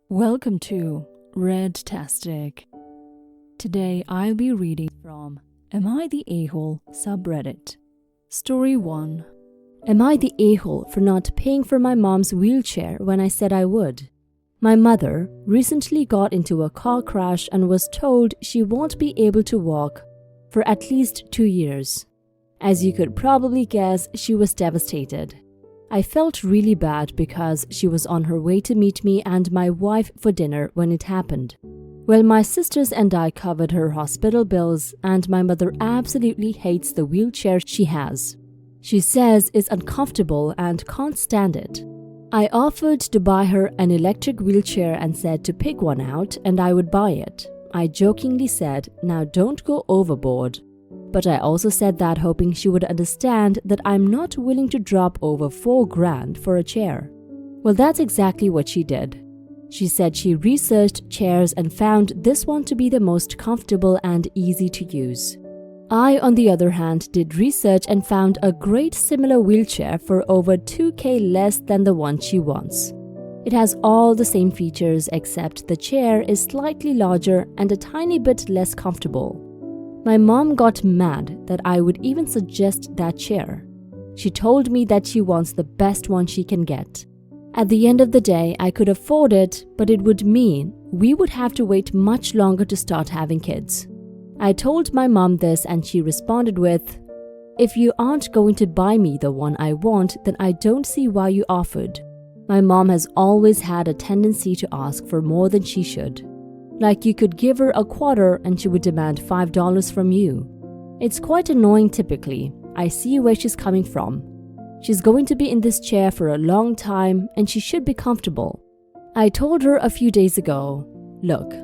Welcome to Redtastic. Today I'll be reading from Am I the A-hole subreddit. Story 1. Am I the a-hole for not paying for my mom's wheelchair when I said I would? My mother recently got into a car crash and was told she won't be able to walk for at least 2 years. As you could probably guess, she was devastated. I felt really bad because she was on her way to meet me and my wife for dinner when it happened. Well, my sisters and I covered her hospital bills, and my mother absolutely hates the wheelchair she has. She says it's uncomfortable and can't stand it. I offered to buy her an electric wheelchair and said to pick one out and I would buy it. I jokingly said, "Now don't go overboard." But I also said that hoping she would understand that I'm not willing to drop over $4,000 for a chair. Well, that's exactly what she did. She said she researched chairs and found this one to be the most comfortable and easy to use. I, on the other hand, did research and found a great similar wheelchair for over $2,000 less than the one she wants. It has all the same features except the chair is slightly larger and a tiny bit less comfortable. My mom got mad that I would even suggest that chair. She told me that she wants the best one she can get. At the end of the day, I could afford it, but it would mean we would have to wait much longer to start having kids. I told my mom this and she responded with, "If you aren't going to buy me the one I want, then I don't see why you offered." My mom has always had a tendency to ask for more than she should. Like you could give her a quarter and she would demand $5 from you. It's quite annoying typically. I see where she's coming from. She's going to be in this chair for a long time and she should be comfortable. I told her a few days ago, "Look,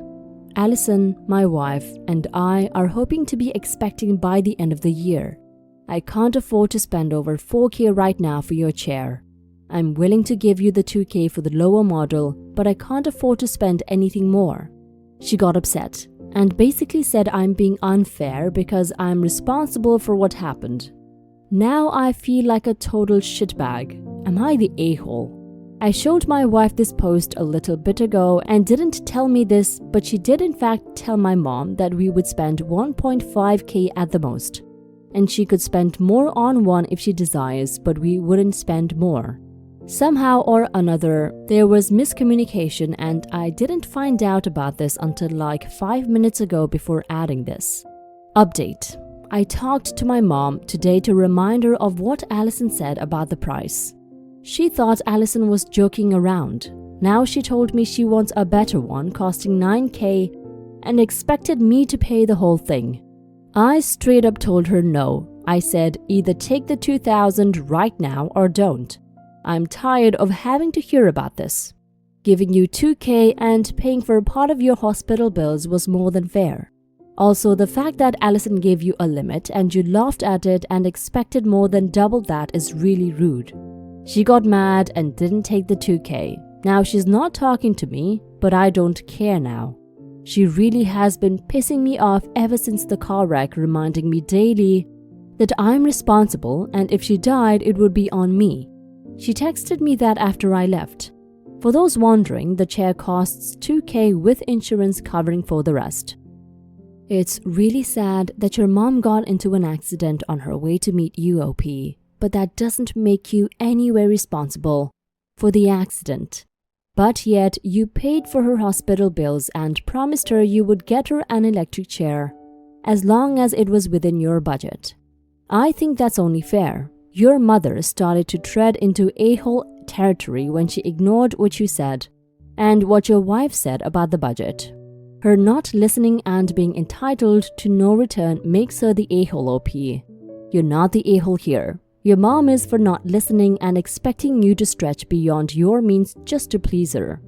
Allison, my wife, and I are hoping to be expecting by the end of the year. I can't afford to spend over $4,000 right now for your chair. I'm willing to give you the $2,000 for the lower model, but I can't afford to spend anything more." She got upset and basically said I'm being unfair because I'm responsible for what happened. Now I feel like a total shitbag. Am I the a-hole? I showed my wife this post a little bit ago and didn't tell me this, but she did in fact tell my mom that we would spend $1,500 at the most. And she could spend more on one if she desires, but we wouldn't spend more. Somehow or another, there was miscommunication and I didn't find out about this until like 5 minutes ago before adding this. Update. I talked to my mom today to remind her of what Allison said about the price. She thought Allison was joking around. Now she told me she wants a better one costing $9,000 and expected me to pay the whole thing. I straight up told her no. I said either take the $2,000 right now or don't. I'm tired of having to hear about this. Giving you $2,000 and paying for a part of your hospital bills was more than fair. Also, the fact that Allison gave you a limit and you laughed at it and expected more than double that is really rude. She got mad and didn't take the $2,000. Now she's not talking to me, but I don't care now. She really has been pissing me off ever since the car wreck, reminding me daily that I'm responsible and if she died, it would be on me. She texted me that after I left. For those wondering, the chair costs $2,000 with insurance covering for the rest. It's really sad that your mom got into an accident on her way to meet you, OP, but that doesn't make you anywhere responsible for the accident. But yet, you paid for her hospital bills and promised her you would get her an electric chair as long as it was within your budget. I think that's only fair. Your mother started to tread into a-hole territory when she ignored what you said and what your wife said about the budget. Her not listening and being entitled to no return makes her the a-hole, OP. You're not the a-hole here. Your mom is for not listening and expecting you to stretch beyond your means just to please her.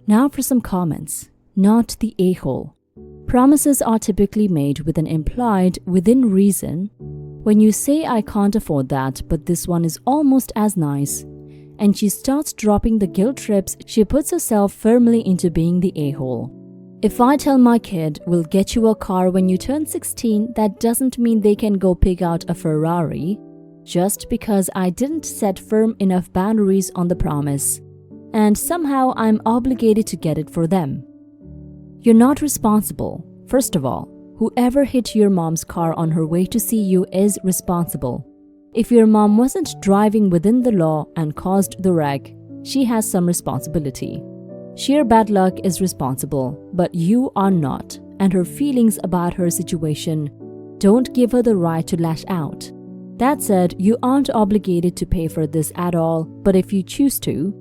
Now for some comments. Not the a-hole. Promises are typically made with an implied within reason. When you say I can't afford that, but this one is almost as nice, and she starts dropping the guilt trips, she puts herself firmly into being the a-hole. If I tell my kid we'll get you a car when you turn 16, that doesn't mean they can go pick out a Ferrari. Just because I didn't set firm enough boundaries on the promise. and somehow I'm obligated to get it for them. You're not responsible. First of all, whoever hit your mom's car on her way to see you is responsible. If your mom wasn't driving within the law and caused the wreck, she has some responsibility. Sheer bad luck is responsible, but you are not, and her feelings about her situation don't give her the right to lash out. That said, you aren't obligated to pay for this at all, but if you choose to,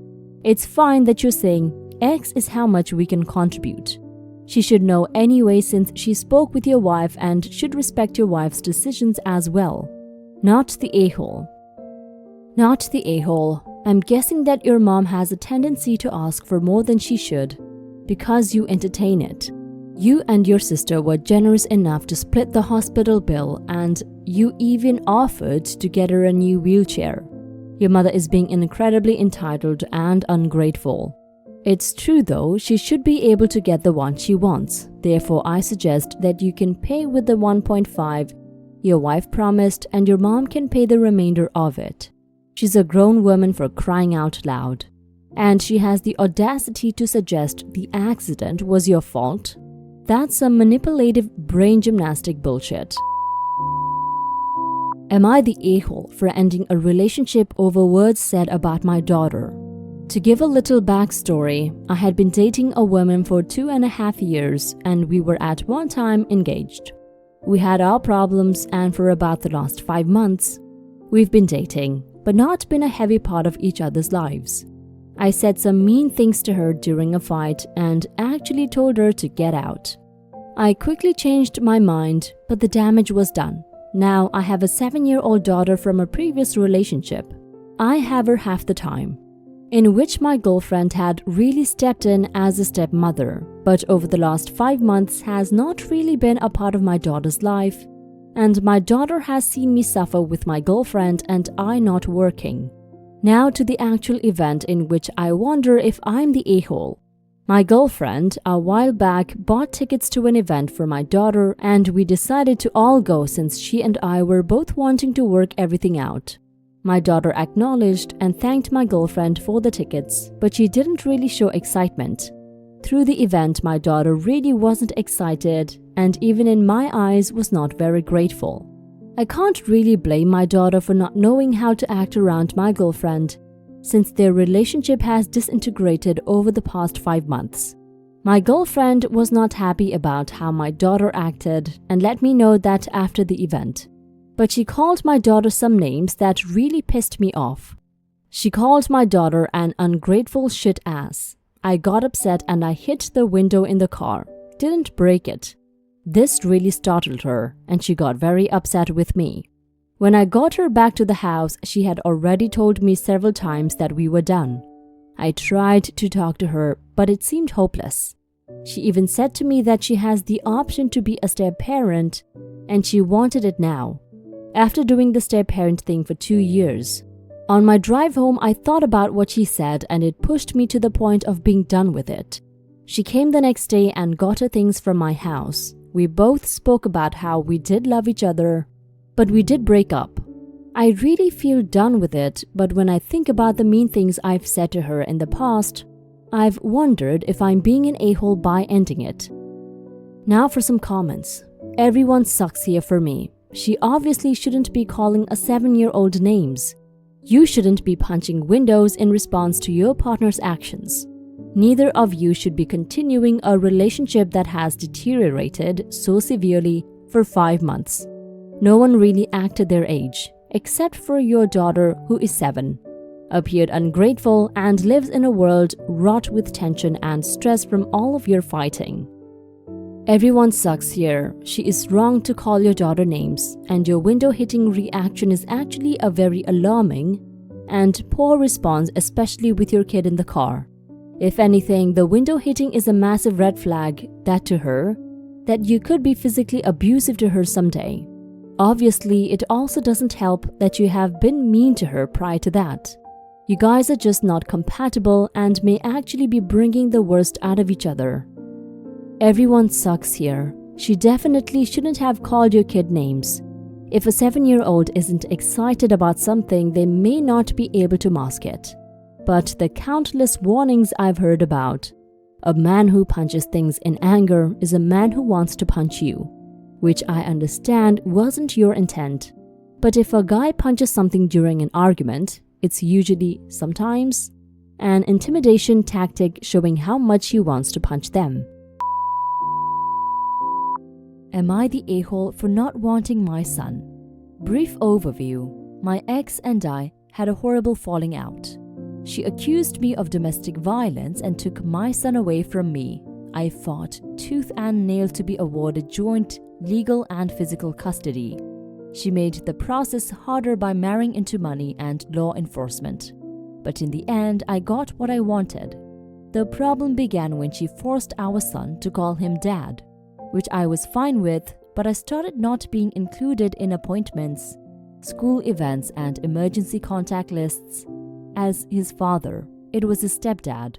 it's fine that you're saying, X is how much we can contribute. She should know anyway since she spoke with your wife and should respect your wife's decisions as well. Not the a-hole. Not the a-hole. I'm guessing that your mom has a tendency to ask for more than she should because you entertain it. You and your sister were generous enough to split the hospital bill, and you even offered to get her a new wheelchair. Your mother is being incredibly entitled and ungrateful. It's true though, she should be able to get the one she wants. Therefore, I suggest that you can pay with the 1.5 your wife promised, and your mom can pay the remainder of it. She's a grown woman, for crying out loud. And she has the audacity to suggest the accident was your fault? That's some manipulative brain gymnastic bullshit. Am I the a-hole for ending a relationship over words said about my daughter? To give a little backstory, I had been dating a woman for 2.5 years, and we were at one time engaged. We had our problems, and for about the last 5 months, we've been dating, but not been a heavy part of each other's lives. I said some mean things to her during a fight and actually told her to get out. I quickly changed my mind, but the damage was done. Now I have a 7-year-old daughter from a previous relationship. I have her half the time, in which my girlfriend had really stepped in as a stepmother, but over the last 5 months has not really been a part of my daughter's life, and my daughter has seen me suffer with my girlfriend and I not working. Now to the actual event, in which I wonder if I'm the a-hole. My girlfriend, a while back, bought tickets to an event for my daughter, and we decided to all go since she and I were both wanting to work everything out. My daughter acknowledged and thanked my girlfriend for the tickets, but she didn't really show excitement. Through the event, my daughter really wasn't excited, and even in my eyes was not very grateful. I can't really blame my daughter for not knowing how to act around my girlfriend, since their relationship has disintegrated over the past 5 months. My girlfriend was not happy about how my daughter acted and let me know that after the event. But she called my daughter some names that really pissed me off. She called my daughter an ungrateful shit ass. I got upset and I hit the window in the car. Didn't break it. This really startled her, and she got very upset with me. When I got her back to the house, she had already told me several times that we were done. I tried to talk to her, but it seemed hopeless. She even said to me that she has the option to be a step-parent, and she wanted it now, after doing the step-parent thing for 2 years. On my drive home, I thought about what she said, and it pushed me to the point of being done with it. She came the next day and got her things from my house. We both spoke about how we did love each other, but we did break up. I really feel done with it, but when I think about the mean things I've said to her in the past, I've wondered if I'm being an a-hole by ending it. Now for some comments. Everyone sucks here for me. She obviously shouldn't be calling a 7-year-old names. You shouldn't be punching windows in response to your partner's actions. Neither of you should be continuing a relationship that has deteriorated so severely for 5 months. No one really acted their age, except for your daughter, who is 7, appeared ungrateful and lives in a world wrought with tension and stress from all of your fighting. Everyone sucks here. She is wrong to call your daughter names, and your window-hitting reaction is actually a very alarming and poor response, especially with your kid in the car. If anything, the window hitting is a massive red flag that to her, that you could be physically abusive to her someday. Obviously, it also doesn't help that you have been mean to her prior to that. You guys are just not compatible and may actually be bringing the worst out of each other. Everyone sucks here. She definitely shouldn't have called your kid names. If a 7-year-old isn't excited about something, they may not be able to mask it. but the countless warnings I've heard about. A man who punches things in anger is a man who wants to punch you, which I understand wasn't your intent. But if a guy punches something during an argument, it's usually, sometimes, an intimidation tactic showing how much he wants to punch them. Am I the a-hole for not wanting my son? Brief overview. My ex and I had a horrible falling out. She accused me of domestic violence and took my son away from me. I fought tooth and nail to be awarded joint legal and physical custody. She made the process harder by marrying into money and law enforcement. But in the end, I got what I wanted. The problem began when she forced our son to call him dad, which I was fine with, but I started not being included in appointments, school events, and emergency contact lists as his father. It was his stepdad.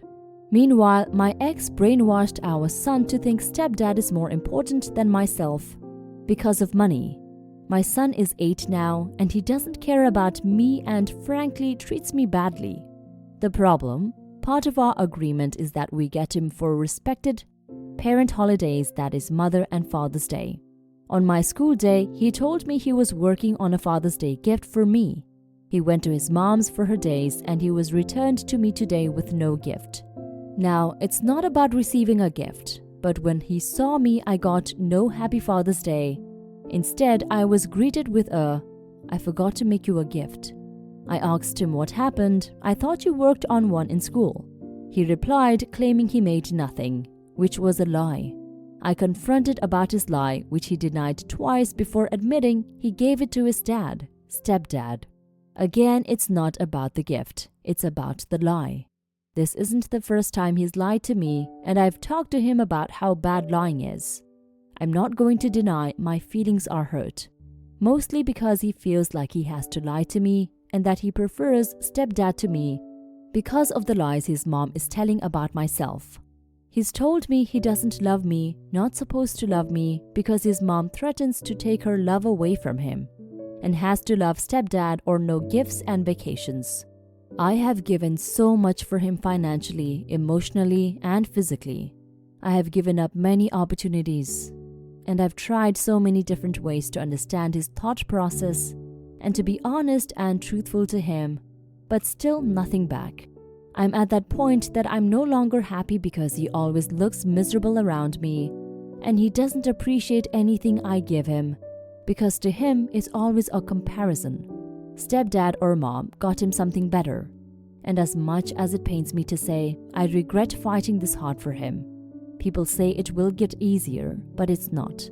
Meanwhile, my ex brainwashed our son to think stepdad is more important than myself because of money. My son is 8 now, and he doesn't care about me and frankly treats me badly. The problem, part of our agreement is that we get him for respected parent holidays, that is Mother and Father's Day. On my school day, he told me he was working on a Father's Day gift for me. He went to his mom's for her days and he was returned to me today with no gift. Now, it's not about receiving a gift, but when he saw me, I got no Happy Father's Day. Instead, I was greeted with I forgot to make you a gift. I asked him what happened. I thought you worked on one in school. He replied, claiming he made nothing, which was a lie. I confronted about his lie, which he denied twice before admitting he gave it to his dad, stepdad. Again, it's not about the gift, it's about the lie. This isn't the first time he's lied to me, and I've talked to him about how bad lying is. I'm not going to deny my feelings are hurt, mostly because he feels like he has to lie to me and that he prefers stepdad to me because of the lies his mom is telling about myself. He's told me he doesn't love me, not supposed to love me, because his mom threatens to take her love away from him and has to love stepdad or no gifts and vacations. I have given so much for him financially, emotionally, and physically. I have given up many opportunities, and I've tried so many different ways to understand his thought process and to be honest and truthful to him, but still nothing back. I'm at that point that I'm no longer happy because he always looks miserable around me and he doesn't appreciate anything I give him because to him it's always a comparison. Stepdad or mom got him something better, and as much as it pains me to say, I regret fighting this hard for him. People say it will get easier, but it's not.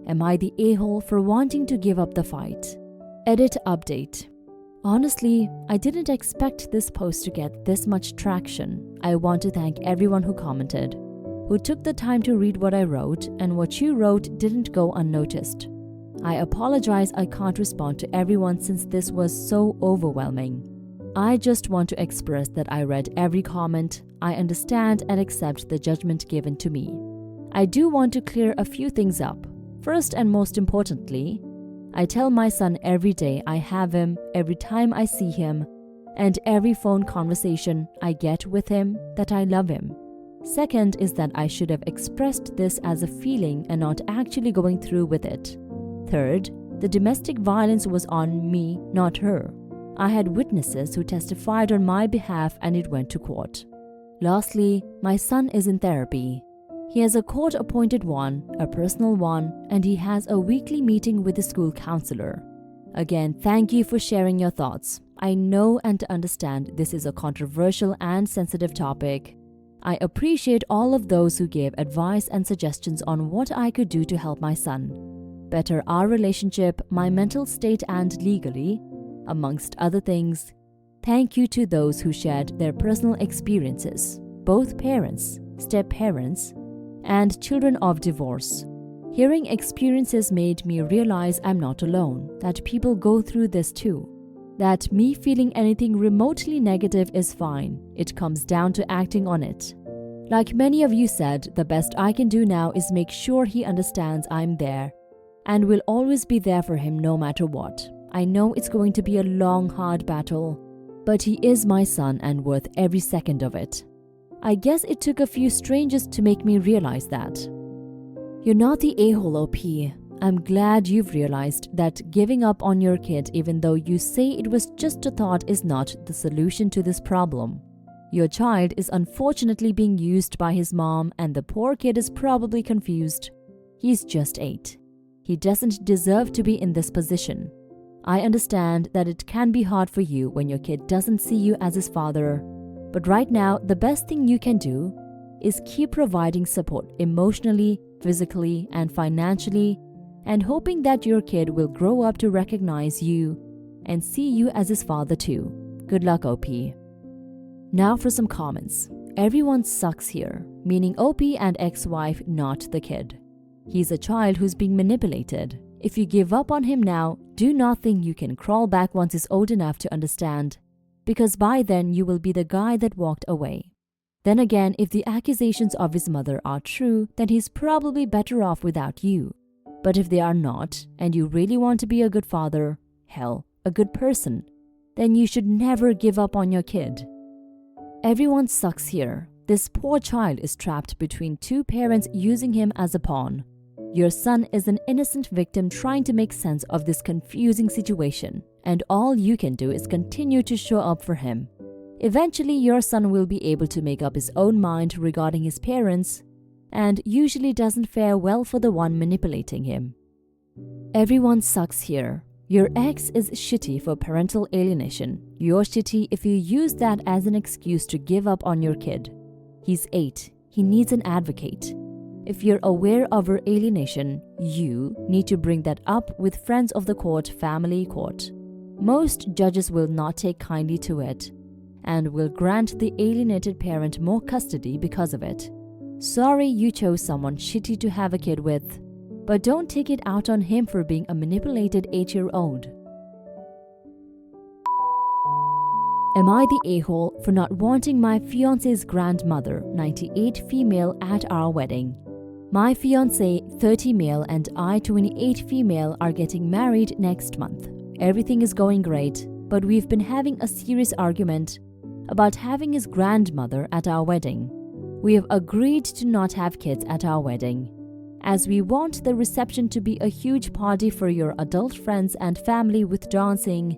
Am I the a-hole for wanting to give up the fight? Edit update. Honestly, I didn't expect this post to get this much traction. I want to thank everyone who commented, who took the time to read what I wrote, and what you wrote didn't go unnoticed. I apologize I can't respond to everyone since this was so overwhelming. I just want to express that I read every comment, I understand and accept the judgment given to me. I do want to clear a few things up. First and most importantly, I tell my son every day I have him, every time I see him, and every phone conversation I get with him that I love him. Second is that I should have expressed this as a feeling and not actually going through with it. Third, the domestic violence was on me, not her. I had witnesses who testified on my behalf and it went to court. Lastly, my son is in therapy. He has a court-appointed one, a personal one, and he has a weekly meeting with the school counselor. Again, thank you for sharing your thoughts. I know and understand this is a controversial and sensitive topic. I appreciate all of those who gave advice and suggestions on what I could do to help my son better our relationship, my mental state, and legally, amongst other things. Thank you to those who shared their personal experiences, both parents, step-parents, and children of divorce. Hearing experiences made me realize I'm not alone, that people go through this too. That me feeling anything remotely negative is fine. It comes down to acting on it. Like many of you said, the best I can do now is make sure he understands I'm there and will always be there for him no matter what. I know it's going to be a long, hard battle, But he is my son and worth every second of it. I guess it took a few strangers to make me realize that. You're not the a-hole, OP. I'm glad you've realized that giving up on your kid even though you say it was just a thought is not the solution to this problem. Your child is unfortunately being used by his mom and the poor kid is probably confused. He's just 8. He doesn't deserve to be in this position. I understand that it can be hard for you when your kid doesn't see you as his father, but right now the best thing you can do is keep providing support emotionally, physically, and financially, and hoping that your kid will grow up to recognize you and see you as his father too. Good luck, OP. Now for some comments. Everyone sucks here, meaning OP and ex-wife, not the kid. He's a child who's being manipulated. If you give up on him now, do not think you can crawl back once he's old enough to understand, because by then you will be the guy that walked away. Then again, if the accusations of his mother are true, then he's probably better off without you. But if they are not, and you really want to be a good father, hell, a good person, then you should never give up on your kid. Everyone sucks here. This poor child is trapped between two parents using him as a pawn. Your son is an innocent victim trying to make sense of this confusing situation, and all you can do is continue to show up for him. Eventually, your son will be able to make up his own mind regarding his parents, and usually doesn't fare well for the one manipulating him. Everyone sucks here. Your ex is shitty for parental alienation. You're shitty if you use that as an excuse to give up on your kid. He's 8. He needs an advocate. If you're aware of her alienation, you need to bring that up with friends of the court, family court. Most judges will not take kindly to it and will grant the alienated parent more custody because of it. Sorry you chose someone shitty to have a kid with, but don't take it out on him for being a manipulated 8-year-old. Am I the a-hole for not wanting my fiancé's grandmother, 98 female, at our wedding? My fiancé, 30 male, and I, 28 female, are getting married next month. Everything is going great, but we've been having a serious argument about having his grandmother at our wedding. We have agreed to not have kids at our wedding, as we want the reception to be a huge party for your adult friends and family with dancing,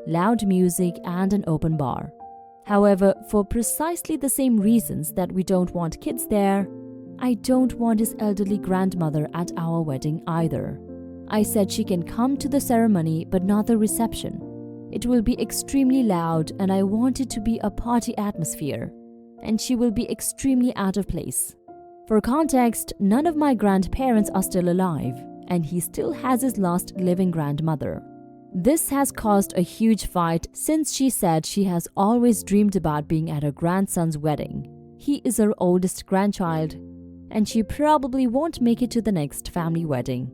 loud music, and an open bar. However, for precisely the same reasons that we don't want kids there, I don't want his elderly grandmother at our wedding either. I said she can come to the ceremony but not the reception. It will be extremely loud and I want it to be a party atmosphere, and she will be extremely out of place. For context, none of my grandparents are still alive, and he still has his last living grandmother. This has caused a huge fight since she said she has always dreamed about being at her grandson's wedding. He is her oldest grandchild, and she probably won't make it to the next family wedding,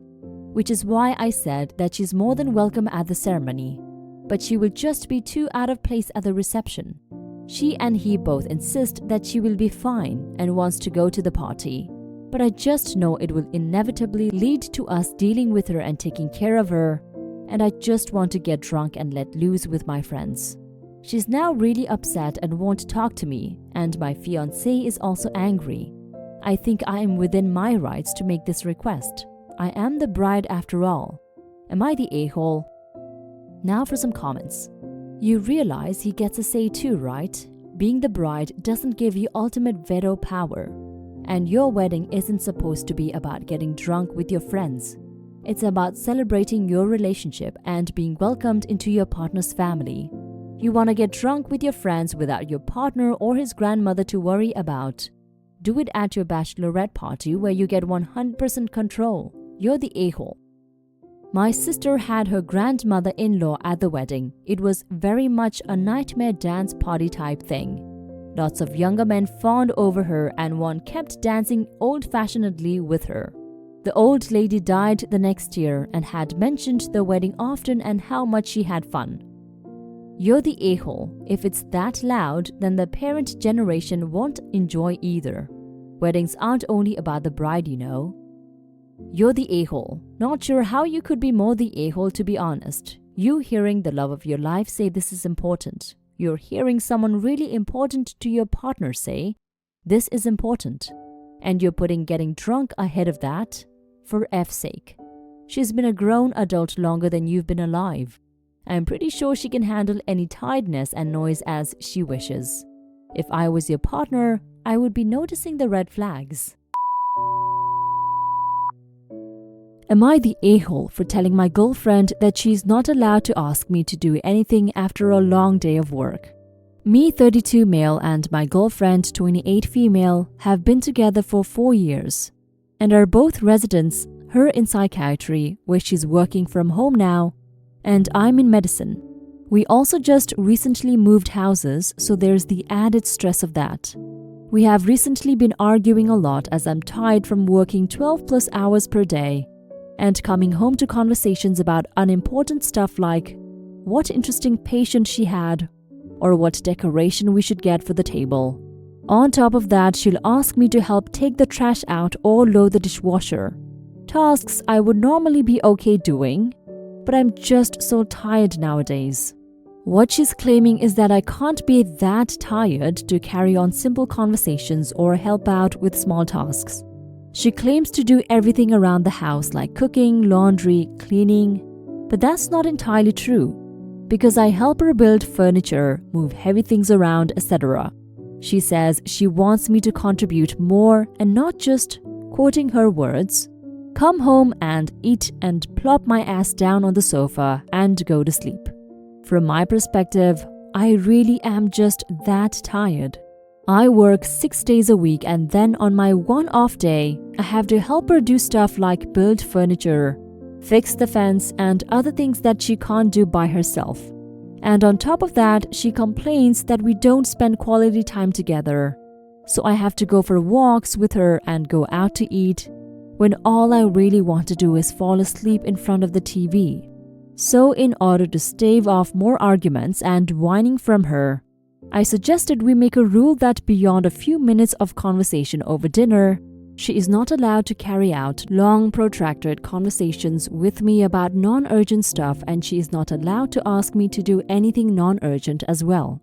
which is why I said that she's more than welcome at the ceremony, but she will just be too out of place at the reception. She and he both insist that she will be fine and wants to go to the party, but I just know it will inevitably lead to us dealing with her and taking care of her, and I just want to get drunk and let loose with my friends. She's now really upset and won't talk to me, and my fiancé is also angry. I think I am within my rights to make this request. I am the bride after all. Am I the a-hole? Now for some comments. You realize he gets a say too, right? Being the bride doesn't give you ultimate veto power. And your wedding isn't supposed to be about getting drunk with your friends. It's about celebrating your relationship and being welcomed into your partner's family. You want to get drunk with your friends without your partner or his grandmother to worry about. Do it at your bachelorette party where you get 100% control. You're the a-hole. My sister had her grandmother-in-law at the wedding. It was very much a nightmare dance party type thing. Lots of younger men fawned over her and one kept dancing old-fashionedly with her. The old lady died the next year and had mentioned the wedding often and how much she had fun. You're the a-hole. If it's that loud, then the parent generation won't enjoy either. Weddings aren't only about the bride, you know. You're the a-hole. Not sure how you could be more the a-hole, to be honest. You hearing the love of your life say this is important. you're hearing someone really important to your partner say, "This is important," and you're putting getting drunk ahead of that? For F's sake. She's been a grown adult longer than you've been alive. I'm pretty sure she can handle any tiredness and noise as she wishes. If I was your partner, I would be noticing the red flags. Am I the a-hole for telling my girlfriend that she's not allowed to ask me to do anything after a long day of work? Me, 32 male, and my girlfriend, 28 female, have been together for 4 years and are both residents, her in psychiatry, where she's working from home now, and I'm in medicine. We also just recently moved houses, so there's the added stress of that. We have recently been arguing a lot as I'm tired from working 12 plus hours per day and coming home to conversations about unimportant stuff like what interesting patient she had or what decoration we should get for the table. On top of that, she'll ask me to help take the trash out or load the dishwasher. Tasks I would normally be okay doing, but I'm just so tired nowadays. What she's claiming is that I can't be that tired to carry on simple conversations or help out with small tasks. She claims to do everything around the house like cooking, laundry, cleaning, but that's not entirely true because I help her build furniture, move heavy things around, etc. She says she wants me to contribute more and not just, quoting her words, "come home and eat and plop my ass down on the sofa and go to sleep." From my perspective, I really am just that tired. I work 6 days a week and then on my one off day, I have to help her do stuff like build furniture, fix the fence, and other things that she can't do by herself. And on top of that, she complains that we don't spend quality time together. So I have to go for walks with her and go out to eat when all I really want to do is fall asleep in front of the TV. So in order to stave off more arguments and whining from her, I suggested we make a rule that beyond a few minutes of conversation over dinner, she is not allowed to carry out long, protracted conversations with me about non-urgent stuff, and she is not allowed to ask me to do anything non-urgent as well,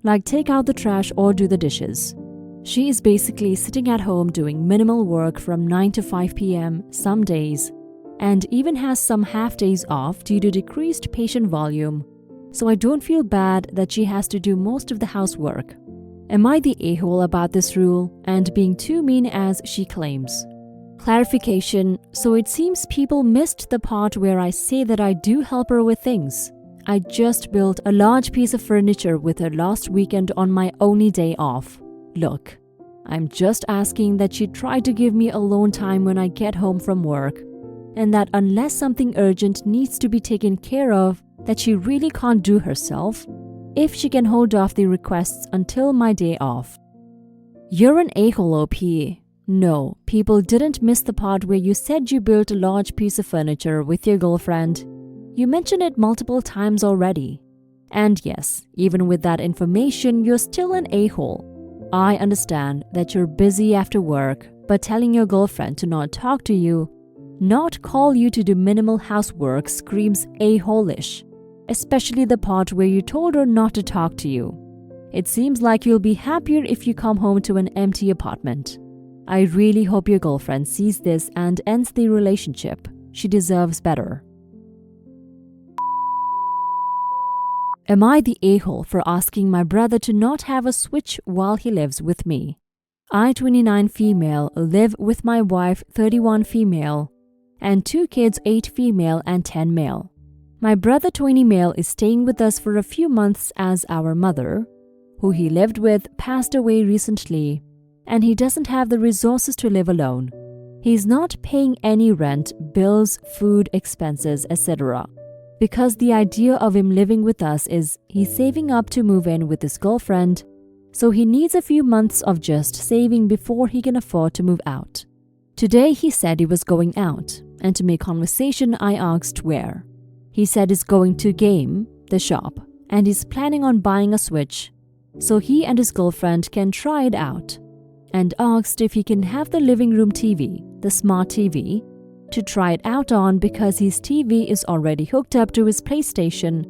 like take out the trash or do the dishes. She is basically sitting at home doing minimal work from 9 to 5 p.m. some days, and even has some half days off due to decreased patient volume, so I don't feel bad that she has to do most of the housework. Am I the a-hole about this rule and being too mean as she claims? Clarification, so it seems people missed the part where I say that I do help her with things. I just built a large piece of furniture with her last weekend on my only day off. Look, I'm just asking that she try to give me alone time when I get home from work, and that unless something urgent needs to be taken care of that she really can't do herself, if she can hold off the requests until my day off. You're an a-hole, OP. No, people didn't miss the part where you said you built a large piece of furniture with your girlfriend. You mentioned it multiple times already. And yes, even with that information, you're still an a-hole. I understand that you're busy after work, but telling your girlfriend to not talk to you, not call you to do minimal housework screams a-hole-ish. Especially the part where you told her not to talk to you. It seems like you'll be happier if you come home to an empty apartment. I really hope your girlfriend sees this and ends the relationship. She deserves better. Am I the a-hole for asking my brother to not have a switch while he lives with me? I, 29 female, live with my wife, 31 female, and 2 kids, 8 female and 10 male. My brother, 20 male, is staying with us for a few months as our mother, who he lived with, passed away recently, and he doesn't have the resources to live alone. He's not paying any rent, bills, food, expenses, etc. Because the idea of him living with us is he's saving up to move in with his girlfriend, so he needs a few months of just saving before he can afford to move out. Today he said he was going out, and to make conversation I asked where. He said he's going to Game, the shop, and he's planning on buying a Switch, so he and his girlfriend can try it out, and asked if he can have the living room TV, the smart TV, to try it out on because his TV is already hooked up to his PlayStation,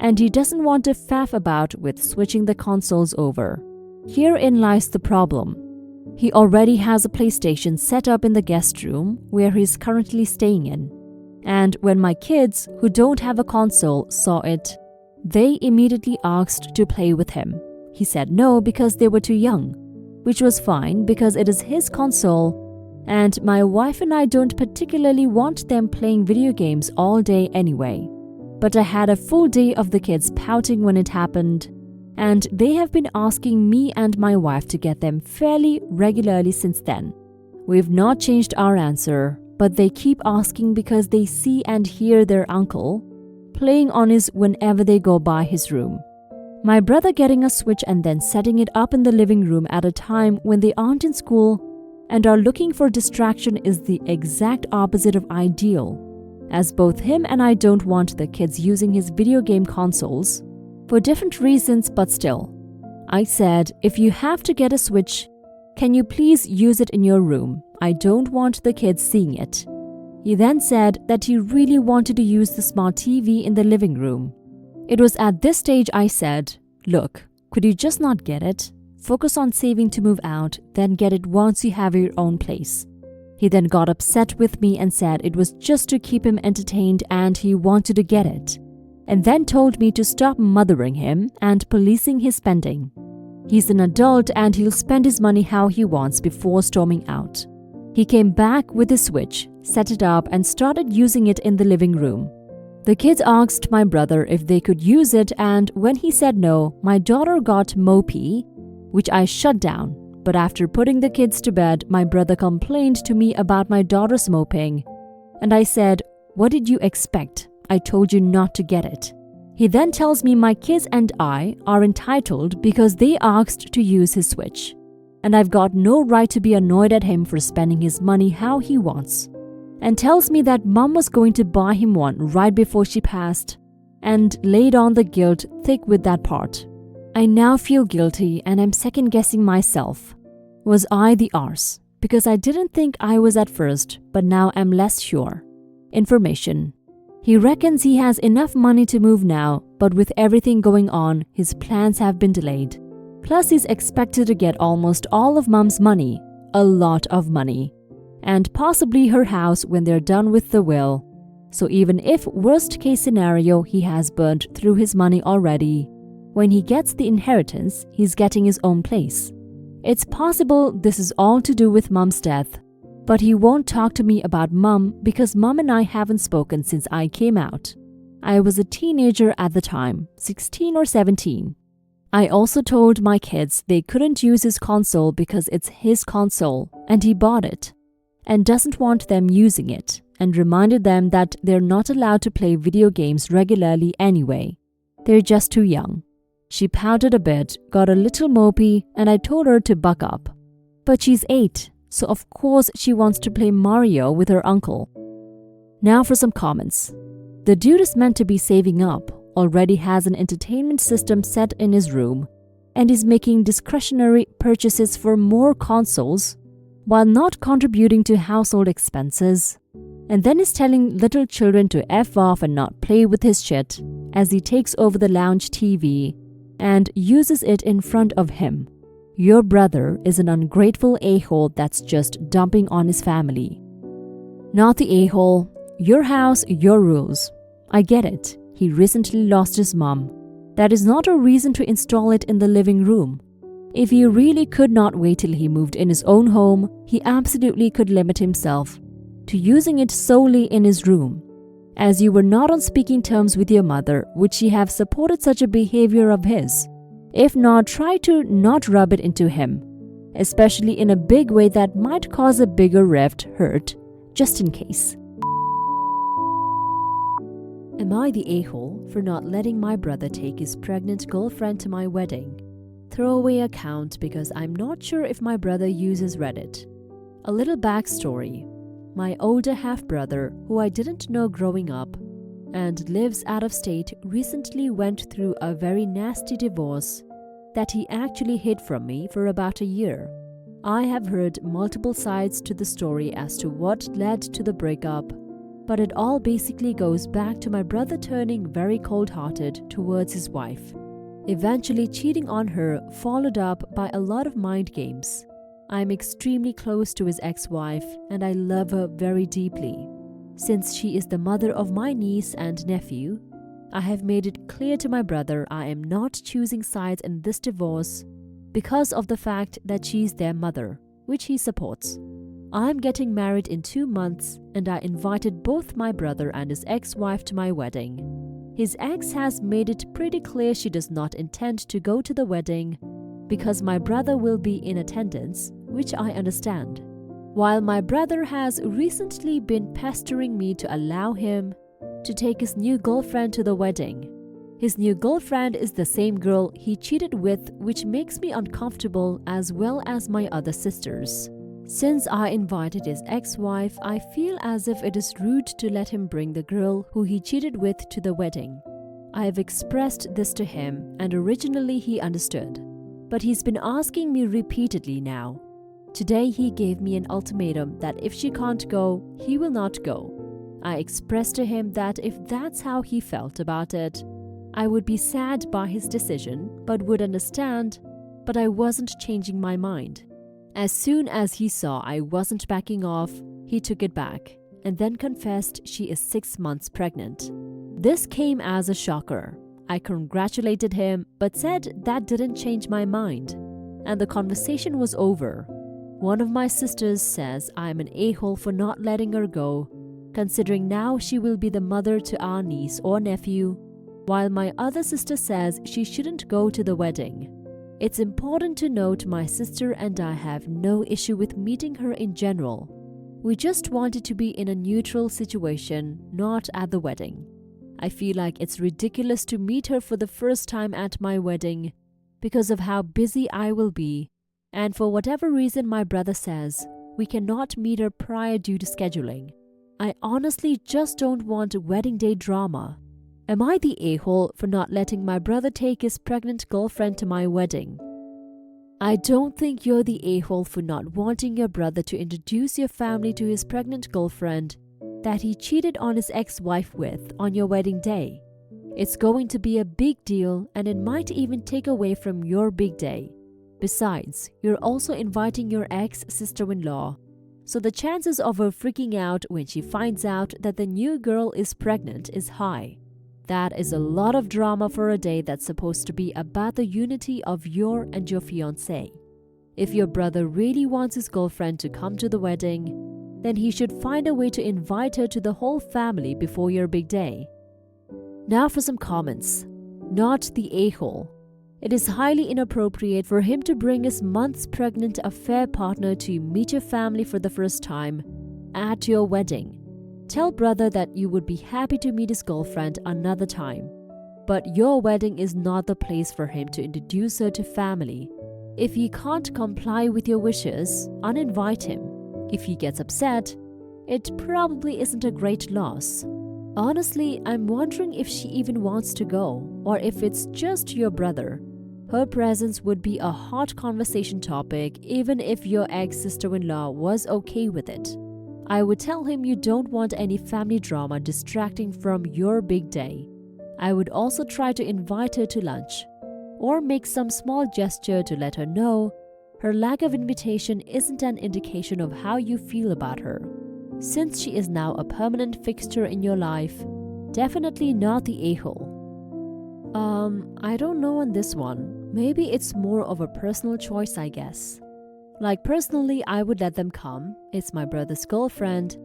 and he doesn't want to faff about with switching the consoles over. Herein lies the problem. He already has a PlayStation set up in the guest room where he's currently staying in. And when my kids, who don't have a console, saw it, they immediately asked to play with him. He said no because they were too young, which was fine because it is his console, and my wife and I don't particularly want them playing video games all day anyway. But I had a full day of the kids pouting when it happened, and they have been asking me and my wife to get them fairly regularly since then. We've not changed our answer, but they keep asking because they see and hear their uncle playing on his whenever they go by his room. My brother getting a Switch and then setting it up in the living room at a time when they aren't in school and are looking for distraction is the exact opposite of ideal, as both him and I don't want the kids using his video game consoles for different reasons, but still. I said, if you have to get a Switch, can you please use it in your room? I don't want the kids seeing it. He then said that he really wanted to use the smart TV in the living room. It was at this stage I said, look, could you just not get it? Focus on saving to move out, then get it once you have your own place. He then got upset with me and said it was just to keep him entertained and he wanted to get it, and then told me to stop mothering him and policing his spending. He's an adult and he'll spend his money how he wants before storming out. He came back with his Switch, set it up and started using it in the living room. The kids asked my brother if they could use it, and when he said no, my daughter got mopey, which I shut down. But after putting the kids to bed, my brother complained to me about my daughter's moping. And I said, what did you expect? I told you not to get it. He then tells me my kids and I are entitled because they asked to use his Switch. And I've got no right to be annoyed at him for spending his money how he wants. And tells me that mom was going to buy him one right before she passed, and laid on the guilt thick with that part. I now feel guilty and I'm second guessing myself. Was I the arse? Because I didn't think I was at first, but now I'm less sure. Information. He reckons he has enough money to move now, but with everything going on, his plans have been delayed. Plus he's expected to get almost all of mom's money, a lot of money, and possibly her house when they're done with the will. So even if worst case scenario he has burnt through his money already, when he gets the inheritance, he's getting his own place. It's possible this is all to do with mom's death, but he won't talk to me about mom because mom and I haven't spoken since I came out. I was a teenager at the time, 16 or 17. I also told my kids they couldn't use his console because it's his console and he bought it and doesn't want them using it, and reminded them that they're not allowed to play video games regularly anyway. They're just too young. She pouted a bit, got a little mopey, and I told her to buck up. But she's 8, so of course she wants to play Mario with her uncle. Now for some comments. The dude is meant to be saving up, already has an entertainment system set in his room, and is making discretionary purchases for more consoles while not contributing to household expenses, and then is telling little children to F off and not play with his shit as he takes over the lounge TV and uses it in front of him. Your brother is an ungrateful a-hole that's just dumping on his family. Not the a-hole. Your house, your rules. I get it. He recently lost his mom. That is not a reason to install it in the living room. If he really could not wait till he moved in his own home, he absolutely could limit himself to using it solely in his room. As you were not on speaking terms with your mother, would she have supported such a behavior of his? If not, try to not rub it into him, especially in a big way that might cause a bigger hurt, just in case. Am I the a-hole for not letting my brother take his pregnant girlfriend to my wedding? Throwaway account because I'm not sure if my brother uses Reddit. A little backstory. My older half-brother, who I didn't know growing up and lives out of state, recently went through a very nasty divorce that he actually hid from me for about a year. I have heard multiple sides to the story as to what led to the breakup, But it all basically goes back to my brother turning very cold-hearted towards his wife, eventually cheating on her, followed up by a lot of mind games. I'm extremely close to his ex-wife and I love her very deeply. Since she is the mother of my niece and nephew, I have made it clear to my brother I am not choosing sides in this divorce because of the fact that she's their mother, which he supports. I'm getting married in 2 months and I invited both my brother and his ex-wife to my wedding. His ex has made it pretty clear she does not intend to go to the wedding because my brother will be in attendance, which I understand. While my brother has recently been pestering me to allow him to take his new girlfriend to the wedding. His new girlfriend is the same girl he cheated with, which makes me uncomfortable as well as my other sisters. Since I invited his ex-wife, I feel as if it is rude to let him bring the girl who he cheated with to the wedding. I have expressed this to him and originally he understood, but he's been asking me repeatedly now. Today he gave me an ultimatum that if she can't go, he will not go. I expressed to him that if that's how he felt about it, I would be sad by his decision but would understand, but I wasn't changing my mind. As soon as he saw I wasn't backing off, he took it back and then confessed she is 6 months pregnant. This came as a shocker. I congratulated him but said that didn't change my mind, and the conversation was over. One of my sisters says I'm an a-hole for not letting her go, considering now she will be the mother to our niece or nephew, while my other sister says she shouldn't go to the wedding. It's important to note my sister and I have no issue with meeting her in general. We just wanted to be in a neutral situation, not at the wedding. I feel like it's ridiculous to meet her for the first time at my wedding because of how busy I will be, and for whatever reason my brother says we cannot meet her prior due to scheduling. I honestly just don't want wedding day drama. Am I the a-hole for not letting my brother take his pregnant girlfriend to my wedding? I don't think you're the a-hole for not wanting your brother to introduce your family to his pregnant girlfriend that he cheated on his ex-wife with on your wedding day. It's going to be a big deal and it might even take away from your big day. Besides, you're also inviting your ex-sister-in-law, so the chances of her freaking out when she finds out that the new girl is pregnant is high. That is a lot of drama for a day that's supposed to be about the unity of your and your fiancé. If your brother really wants his girlfriend to come to the wedding, then he should find a way to invite her to the whole family before your big day. Now for some comments. Not the a-hole. It is highly inappropriate for him to bring his months pregnant affair partner to meet your family for the first time at your wedding. Tell brother that you would be happy to meet his girlfriend another time, but your wedding is not the place for him to introduce her to family. If he can't comply with your wishes, uninvite him. If he gets upset, it probably isn't a great loss. Honestly, I'm wondering if she even wants to go, or if it's just your brother. Her presence would be a hot conversation topic even if your ex-sister-in-law was okay with it. I would tell him you don't want any family drama distracting from your big day. I would also try to invite her to lunch, or make some small gesture to let her know her lack of invitation isn't an indication of how you feel about her. Since she is now a permanent fixture in your life, definitely not the a-hole. I don't know on this one. Maybe it's more of a personal choice, I guess. Like personally, I would let them come. It's my brother's girlfriend.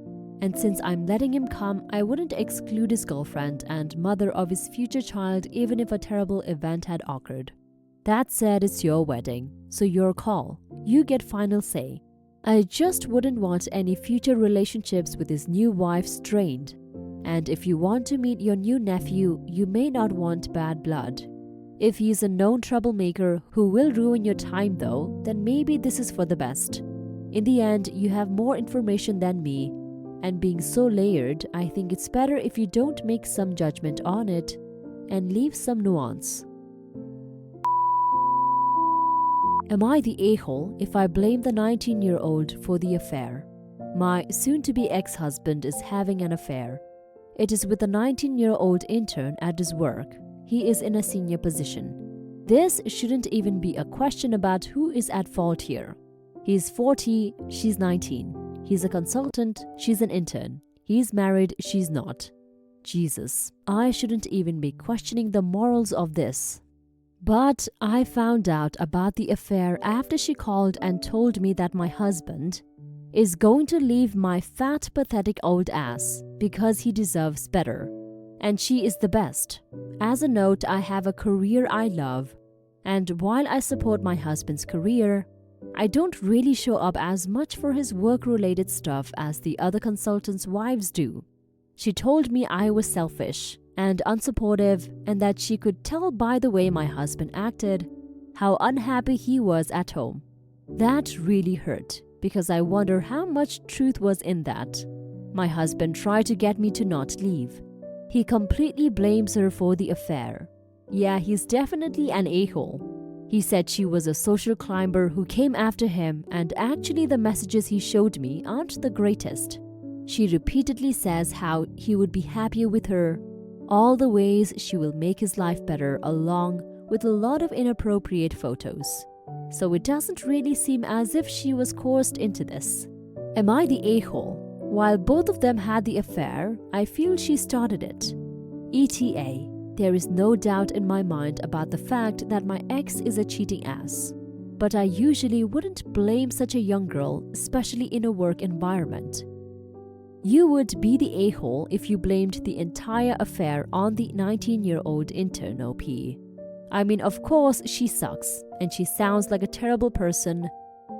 And since I'm letting him come, I wouldn't exclude his girlfriend and mother of his future child even if a terrible event had occurred. That said, it's your wedding, so your call. You get final say. I just wouldn't want any future relationships with his new wife strained. And if you want to meet your new nephew, you may not want bad blood. If he's a known troublemaker who will ruin your time though, then maybe this is for the best. In the end, you have more information than me, and being so layered, I think it's better if you don't make some judgment on it and leave some nuance. Am I the a-hole if I blame the 19-year-old for the affair? My soon-to-be ex-husband is having an affair. It is with a 19-year-old intern at his work. He is in a senior position. This shouldn't even be a question about who is at fault here. He's 40, she's 19. He's a consultant, she's an intern. He's married, she's not. Jesus, I shouldn't even be questioning the morals of this. But I found out about the affair after she called and told me that my husband is going to leave my fat, pathetic old ass because he deserves better. And she is the best. As a note, I have a career I love. And while I support my husband's career, I don't really show up as much for his work-related stuff as the other consultants' wives do. She told me I was selfish and unsupportive, and that she could tell by the way my husband acted how unhappy he was at home. That really hurt, because I wonder how much truth was in that. My husband tried to get me to not leave. He completely blames her for the affair. Yeah, he's definitely an a-hole. He said she was a social climber who came after him, and actually the messages he showed me aren't the greatest. She repeatedly says how he would be happier with her, all the ways she will make his life better, along with a lot of inappropriate photos. So it doesn't really seem as if she was coerced into this. Am I the a-hole? While both of them had the affair, I feel she started it. ETA, there is no doubt in my mind about the fact that my ex is a cheating ass. But I usually wouldn't blame such a young girl, especially in a work environment. You would be the a-hole if you blamed the entire affair on the 19-year-old intern OP. I mean, of course, she sucks, and she sounds like a terrible person,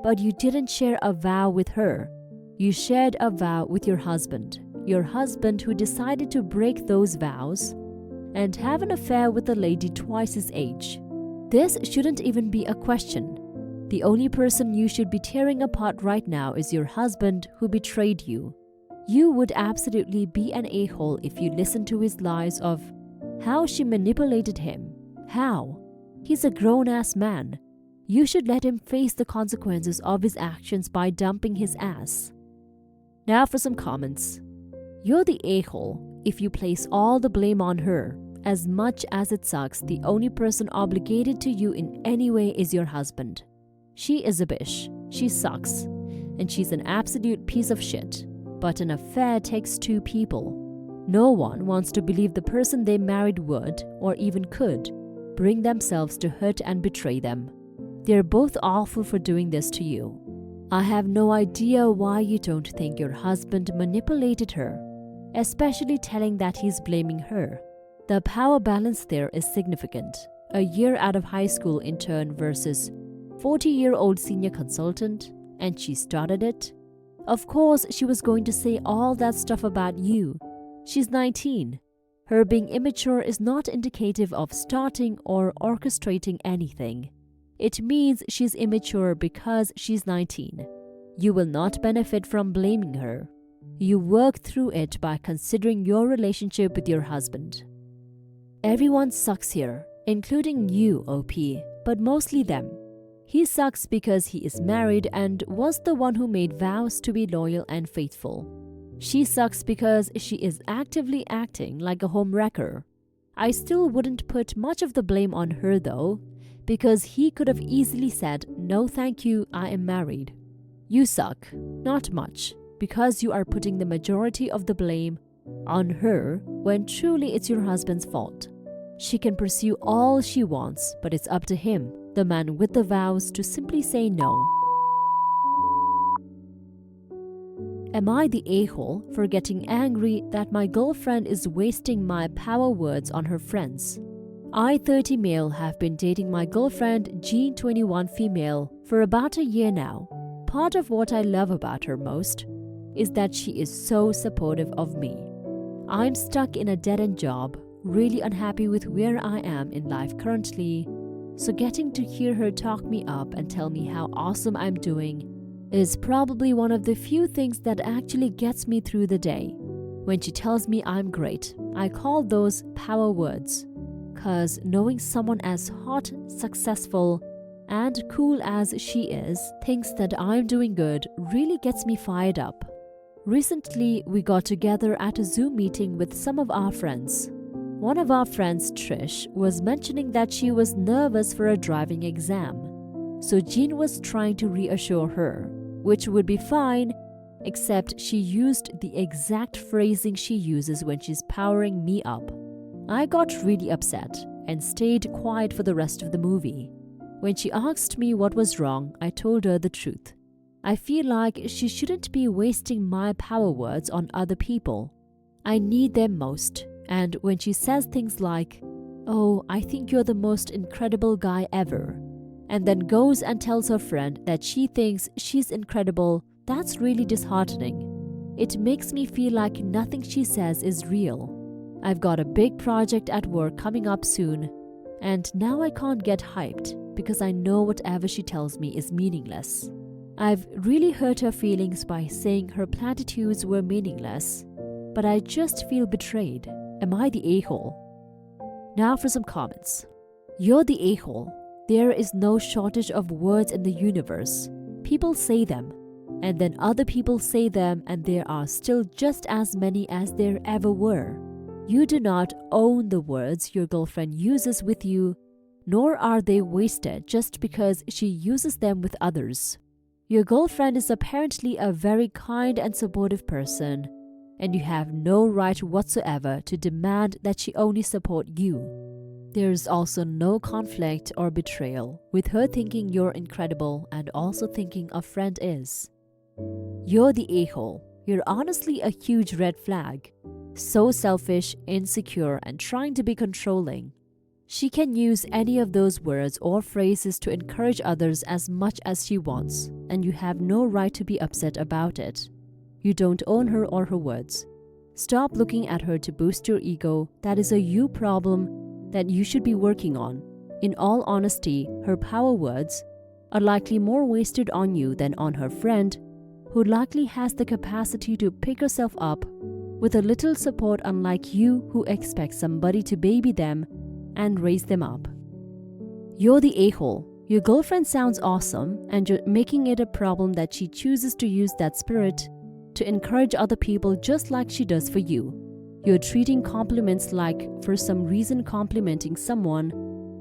but you didn't share a vow with her. You shared a vow with your husband who decided to break those vows and have an affair with a lady twice his age. This shouldn't even be a question. The only person you should be tearing apart right now is your husband who betrayed you. You would absolutely be an a-hole if you listened to his lies of how she manipulated him. How? He's a grown-ass man. You should let him face the consequences of his actions by dumping his ass. Now for some comments. You're the a-hole if you place all the blame on her. As much as it sucks, the only person obligated to you in any way is your husband. She is a bitch. She sucks. And she's an absolute piece of shit. But an affair takes two people. No one wants to believe the person they married would, or even could, bring themselves to hurt and betray them. They're both awful for doing this to you. I have no idea why you don't think your husband manipulated her, especially telling that he's blaming her. The power balance there is significant. A year out of high school intern versus 40-year-old senior consultant, and she started it. Of course, she was going to say all that stuff about you. She's 19. Her being immature is not indicative of starting or orchestrating anything. It means she's immature because she's 19. You will not benefit from blaming her. You work through it by considering your relationship with your husband. Everyone sucks here, including you, OP, but mostly them. He sucks because he is married and was the one who made vows to be loyal and faithful. She sucks because she is actively acting like a homewrecker. I still wouldn't put much of the blame on her though, because he could have easily said, "No thank you, I am married." You suck, not much, because you are putting the majority of the blame on her when truly it's your husband's fault. She can pursue all she wants, but it's up to him, the man with the vows, to simply say no. Am I the a-hole for getting angry that my girlfriend is wasting my power words on her friends? I, 30 male, have been dating my girlfriend, G, 21 female, for about a year now. Part of what I love about her most is that she is so supportive of me. I'm stuck in a dead-end job, really unhappy with where I am in life currently, so getting to hear her talk me up and tell me how awesome I'm doing is probably one of the few things that actually gets me through the day. When she tells me I'm great, I call those power words, cause knowing someone as hot, successful, and cool as she is thinks that I'm doing good really gets me fired up. Recently, we got together at a Zoom meeting with some of our friends. One of our friends, Trish, was mentioning that she was nervous for a driving exam. So Jean was trying to reassure her, which would be fine, except she used the exact phrasing she uses when she's powering me up. I got really upset and stayed quiet for the rest of the movie. When she asked me what was wrong, I told her the truth. I feel like she shouldn't be wasting my power words on other people. I need them most. And when she says things like, "Oh, I think you're the most incredible guy ever," and then goes and tells her friend that she thinks she's incredible, that's really disheartening. It makes me feel like nothing she says is real. I've got a big project at work coming up soon, and now I can't get hyped because I know whatever she tells me is meaningless. I've really hurt her feelings by saying her platitudes were meaningless, but I just feel betrayed. Am I the a-hole? Now for some comments. You're the a-hole. There is no shortage of words in the universe. People say them, and then other people say them, and there are still just as many as there ever were. You do not own the words your girlfriend uses with you, nor are they wasted just because she uses them with others. Your girlfriend is apparently a very kind and supportive person, and you have no right whatsoever to demand that she only support you. There is also no conflict or betrayal with her thinking you're incredible and also thinking a friend is. You're the a-hole. You're honestly a huge red flag. So selfish, insecure, and trying to be controlling. She can use any of those words or phrases to encourage others as much as she wants, and you have no right to be upset about it. You don't own her or her words. Stop looking at her to boost your ego. That is a you problem that you should be working on. In all honesty, her power words are likely more wasted on you than on her friend, who likely has the capacity to pick herself up with a little support, unlike you who expect somebody to baby them and raise them up. You're the a-hole. Your girlfriend sounds awesome, and you're making it a problem that she chooses to use that spirit to encourage other people just like she does for you. You're treating compliments like for some reason complimenting someone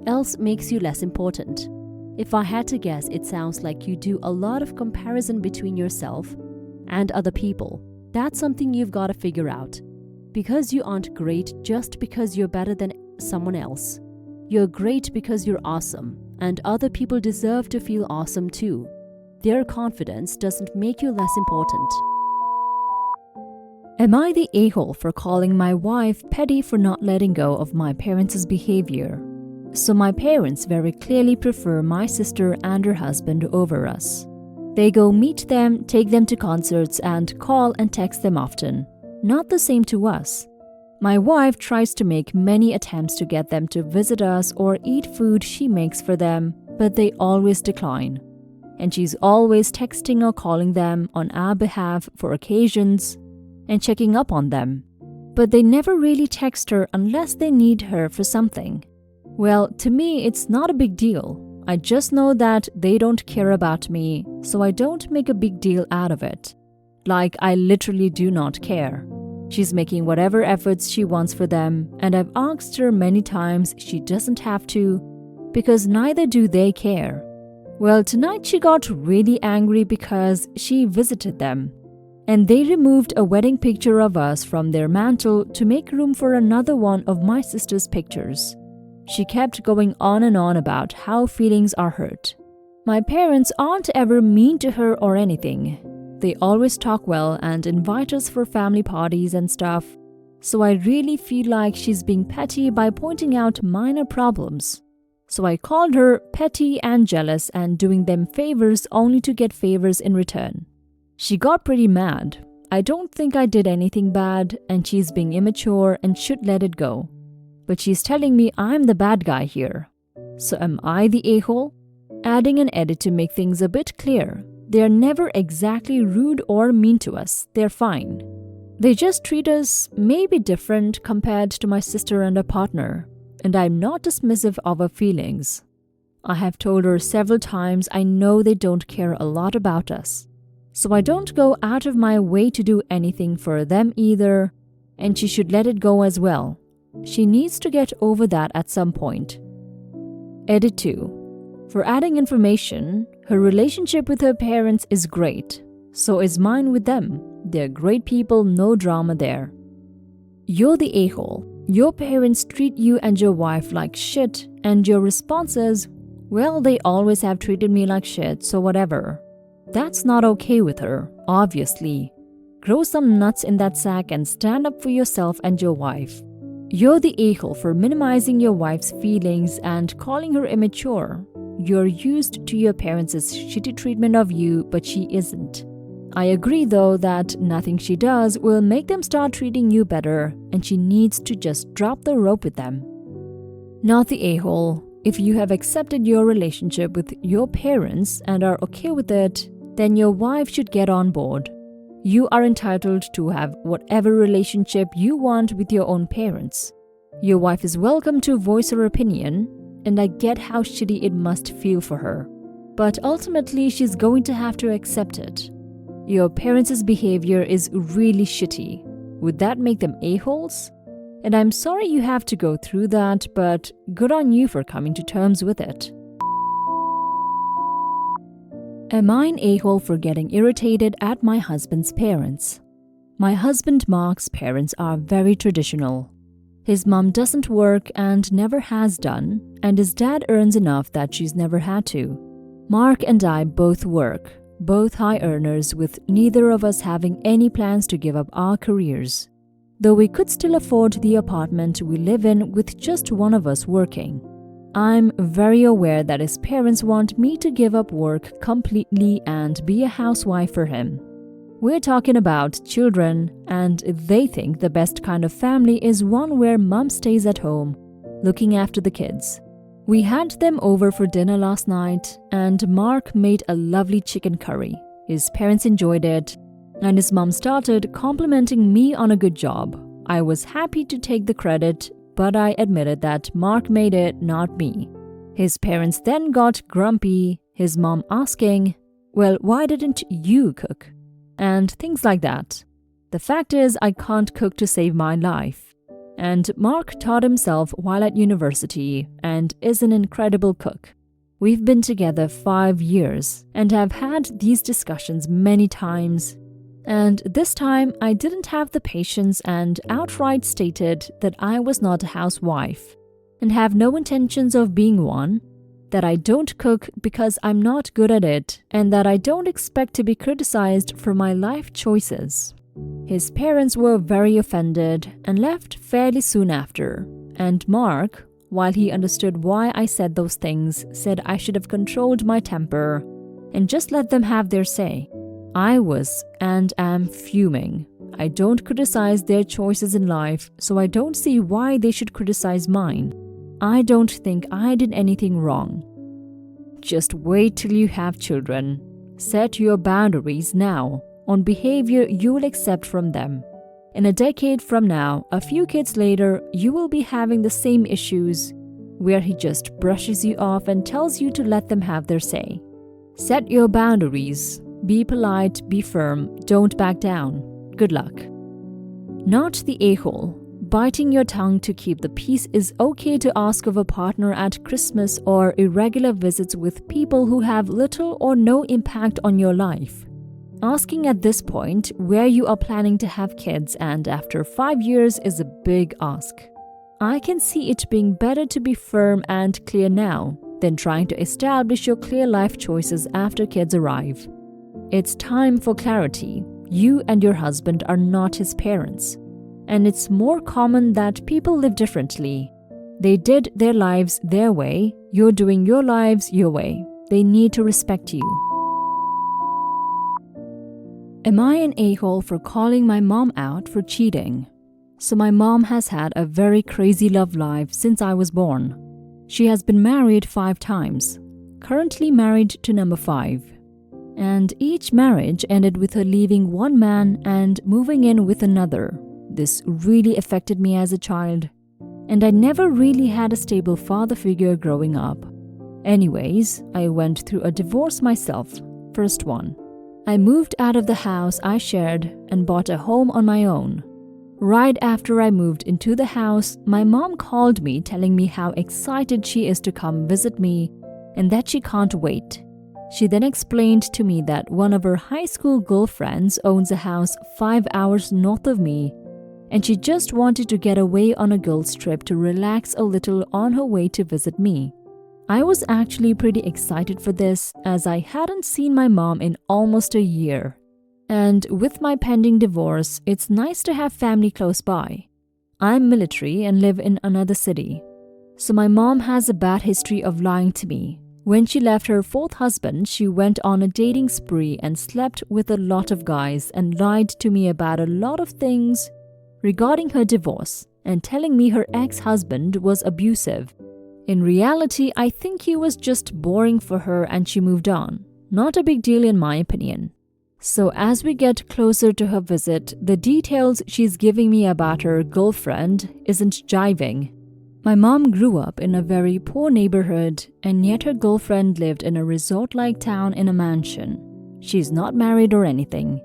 else makes you less important. If I had to guess, it sounds like you do a lot of comparison between yourself and other people. That's something you've got to figure out. Because you aren't great just because you're better than someone else. You're great because you're awesome, and other people deserve to feel awesome too. Their confidence doesn't make you less important. Am I the a-hole for calling my wife petty for not letting go of my parents' behavior? So my parents very clearly prefer my sister and her husband over us. They go meet them, take them to concerts, and call and text them often. Not the same to us. My wife tries to make many attempts to get them to visit us or eat food she makes for them, but they always decline. And she's always texting or calling them on our behalf for occasions and checking up on them. But they never really text her unless they need her for something. Well, to me, it's not a big deal. I just know that they don't care about me, so I don't make a big deal out of it. Like, I literally do not care. She's making whatever efforts she wants for them, and I've asked her many times she doesn't have to, because neither do they care. Well, tonight she got really angry because she visited them, and they removed a wedding picture of us from their mantle to make room for another one of my sister's pictures. She kept going on and on about how feelings are hurt. My parents aren't ever mean to her or anything. They always talk well and invite us for family parties and stuff. So I really feel like she's being petty by pointing out minor problems. So I called her petty and jealous and doing them favors only to get favors in return. She got pretty mad. I don't think I did anything bad, and she's being immature and should let it go. But she's telling me I'm the bad guy here. So am I the a-hole? Adding an edit to make things a bit clear. They're never exactly rude or mean to us. They're fine. They just treat us maybe different compared to my sister and her partner. And I'm not dismissive of her feelings. I have told her several times I know they don't care a lot about us. so I don't go out of my way to do anything for them either, and she should let it go as well. She needs to get over that at some point. Edit 2. For adding information, her relationship with her parents is great. So is mine with them. They're great people, no drama there. You're the a-hole. Your parents treat you and your wife like shit, and your response is, well, they always have treated me like shit, so whatever. That's not okay with her, obviously. Grow some nuts in that sack and stand up for yourself and your wife. You're the a-hole for minimizing your wife's feelings and calling her immature. You're used to your parents' shitty treatment of you, but she isn't. I agree though that nothing she does will make them start treating you better, and she needs to just drop the rope with them. Not the a-hole. If you have accepted your relationship with your parents and are okay with it, then your wife should get on board. You are entitled to have whatever relationship you want with your own parents. Your wife is welcome to voice her opinion, and I get how shitty it must feel for her. But ultimately, she's going to have to accept it. Your parents' behavior is really shitty. Would that make them a-holes? And I'm sorry you have to go through that, but good on you for coming to terms with it. Am I an a-hole for getting irritated at my husband's parents? My husband Mark's parents are very traditional. His mom doesn't work and never has done, and his dad earns enough that she's never had to. Mark and I both work, both high earners, with neither of us having any plans to give up our careers, though we could still afford the apartment we live in with just one of us working. I'm very aware that his parents want me to give up work completely and be a housewife for him. We're talking about children, and they think the best kind of family is one where mom stays at home, looking after the kids. We had them over for dinner last night, and Mark made a lovely chicken curry. His parents enjoyed it, and his mom started complimenting me on a good job. I was happy to take the credit, but I admitted that Mark made it, not me. His parents then got grumpy, his mom asking, well, why didn't you cook? And things like that. The fact is, I can't cook to save my life. And Mark taught himself while at university and is an incredible cook. We've been together 5 years and have had these discussions many times. And this time, I didn't have the patience and outright stated that I was not a housewife and have no intentions of being one, that I don't cook because I'm not good at it, and that I don't expect to be criticized for my life choices. His parents were very offended and left fairly soon after, and Mark, while he understood why I said those things, said I should have controlled my temper and just let them have their say. I was and am fuming. I don't criticize their choices in life, so I don't see why they should criticize mine. I don't think I did anything wrong. Just wait till you have children. Set your boundaries now on behavior you will accept from them. In a decade from now, a few kids later, you will be having the same issues where he just brushes you off and tells you to let them have their say. Set your boundaries. Be polite, be firm, don't back down. Good luck. Not the a-hole. Biting your tongue to keep the peace is okay to ask of a partner at Christmas or irregular visits with people who have little or no impact on your life. Asking at this point where you are planning to have kids and after 5 years is a big ask. I can see it being better to be firm and clear now than trying to establish your clear life choices after kids arrive. It's time for clarity. You and your husband are not his parents. And it's more common that people live differently. They did their lives their way, you're doing your lives your way. They need to respect you. Am I an a-hole for calling my mom out for cheating? So my mom has had a very crazy love life since I was born. She has been married 5 times, currently married to number 5. And each marriage ended with her leaving one man and moving in with another. This really affected me as a child, and I never really had a stable father figure growing up. Anyways, I went through a divorce myself, first one. I moved out of the house I shared and bought a home on my own. Right after I moved into the house, my mom called me telling me how excited she is to come visit me and that she can't wait. She then explained to me that one of her high school girlfriends owns a house 5 hours north of me, and she just wanted to get away on a girls' trip to relax a little on her way to visit me. I was actually pretty excited for this, as I hadn't seen my mom in almost a year. And with my pending divorce, it's nice to have family close by. I'm military and live in another city. So my mom has a bad history of lying to me. When she left her fourth husband, she went on a dating spree and slept with a lot of guys and lied to me about a lot of things regarding her divorce and telling me her ex-husband was abusive. In reality, I think he was just boring for her and she moved on. Not a big deal in my opinion. So as we get closer to her visit, the details she's giving me about her girlfriend isn't jiving. My mom grew up in a very poor neighborhood, and yet her girlfriend lived in a resort-like town in a mansion. She's not married or anything.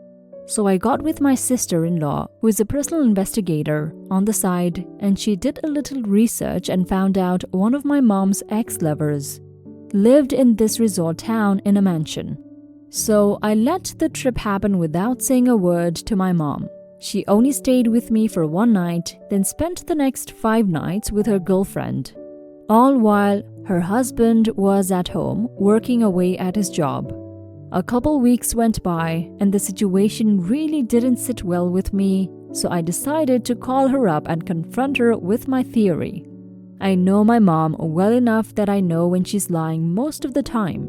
So I got with my sister-in-law, who is a personal investigator, on the side, and she did a little research and found out one of my mom's ex-lovers lived in this resort town in a mansion. So I let the trip happen without saying a word to my mom. She only stayed with me for one night, then spent the next 5 nights with her girlfriend, all while her husband was at home working away at his job. A couple weeks went by and the situation really didn't sit well with me, so I decided to call her up and confront her with my theory. I know my mom well enough that I know when she's lying most of the time.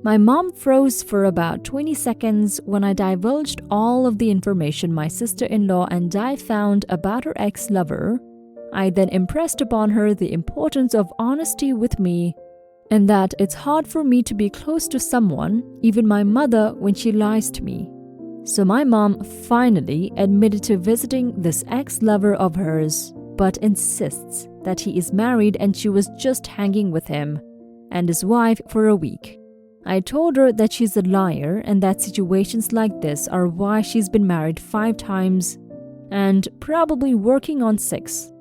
My mom froze for about 20 seconds when I divulged all of the information my sister-in-law and I found about her ex-lover. I then impressed upon her the importance of honesty with me and that it's hard for me to be close to someone, even my mother, when she lies to me. So my mom finally admitted to visiting this ex-lover of hers, but insists that he is married and she was just hanging with him and his wife for a week. I told her that she's a liar and that situations like this are why she's been married 5 times and probably working on 6.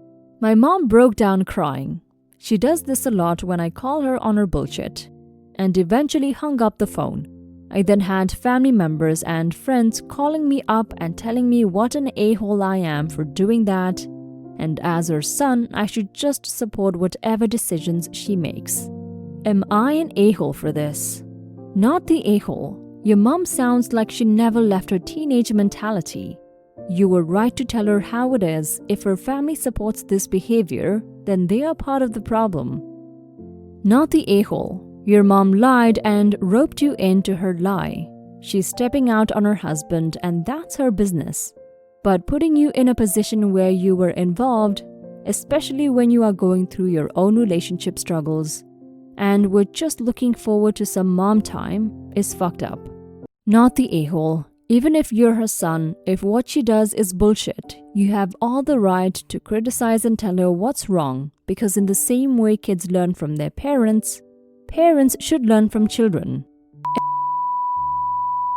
My mom broke down crying. She does this a lot when I call her on her bullshit, and eventually hung up the phone. I then had family members and friends calling me up and telling me what an a-hole I am for doing that, and as her son, I should just support whatever decisions she makes. Am I an a-hole for this? Not the a-hole. Your mom sounds like she never left her teenage mentality. You were right to tell her how it is. If her family supports this behavior, then they are part of the problem. Not the a-hole. Your mom lied and roped you into her lie. She's stepping out on her husband and that's her business. But putting you in a position where you were involved, especially when you are going through your own relationship struggles, and we're just looking forward to some mom time, is fucked up. Not the a-hole. Even if you're her son, if what she does is bullshit, you have all the right to criticize and tell her what's wrong, because in the same way kids learn from their parents, parents should learn from children.